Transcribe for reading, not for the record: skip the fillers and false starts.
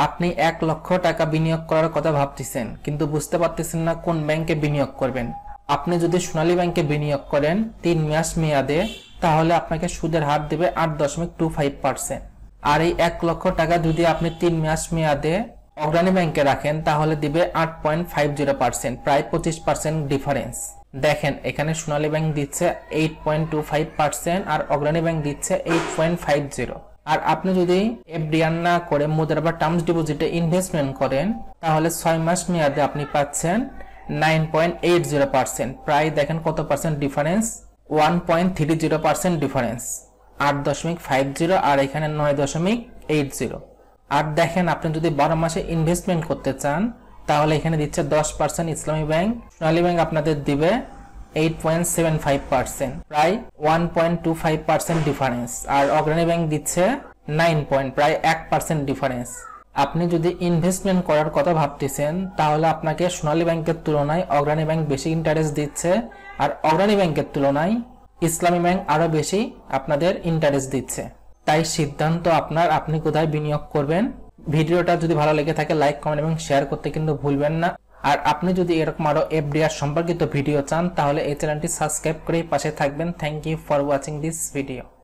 আপনি 1 লক্ষ টাকা বিনিয়োগ করার কথা ভাবতেছেন, কিন্তু বুঝতে পারতেছেন না কোন ব্যাংকে বিনিয়োগ করবেন। আপনি যদি সোনালী ব্যাংকে বিনিয়োগ করেন 3 মাস মেয়াদে, তাহলে আপনাকে সুদের হার দেবে 8.25%। আর এই 1 লক্ষ টাকা যদি আপনি 3 মাস মেয়াদে অগ্রণী ব্যাংকে রাখেন, তাহলে দিবে 8.50%, প্রায় 25% ডিফারেন্স। দেখেন এখানে সোনালী ব্যাংক দিচ্ছে 8.25% আর অগ্রণী ব্যাংক দিচ্ছে 8.50। আর আপনি যদি এফডিআর না করে মুদ্রা বা টার্মস ডিপোজিটে ইনভেস্টমেন্ট করেন, তাহলে 6 মাস মেয়াদে আপনি পাচ্ছেন 9.80%। প্রায় দেখেন কত পার্সেন্ট ডিফারেন্স, 1.30% ডিফারেন্স। 8.50 আর এখানে 9.80। আর দেখেন আপনি যদি 12 মাসে ইনভেস্টমেন্ট করতে চান, তাহলে এখানে দিচ্ছে 10%। ইসলামী ব্যাংক, সোনালী ব্যাংক আপনাদের দিবে 8.75%, প্রায় 1.25% ডিফারেন্স। আর অগ্রণী ব্যাংক দিচ্ছে 9 প্রায় 1% ডিফারেন্স। আপনি যদি ইনভেস্টমেন্ট করার কথা ভাবতেছেন, তাহলে আপনাকে সোনালী ব্যাংকের তুলনায় অগ্রণী ব্যাংক বেশি ইন্টারেস্ট দিচ্ছে, আর অগ্রণী ব্যাংকের তুলনায় ইসলামী ব্যাংক আরো বেশি আপনাদের ইন্টারেস্ট দিচ্ছে। তাই সিদ্ধান্ত আপনার, আপনি কোথায় বিনিয়োগ করবেন। ভিডিওটা যদি ভালো লেগে থাকে লাইক, কমেন্ট এবং শেয়ার করতে কিন্তু ভুলবেন না। আর আপনি যদি এরকম আরো এফডিআর সম্পর্কিত ভিডিও চান, তাহলে এই চ্যানেলটি সাবস্ক্রাইব করে পাশে থাকবেন। Thank you for watching this video.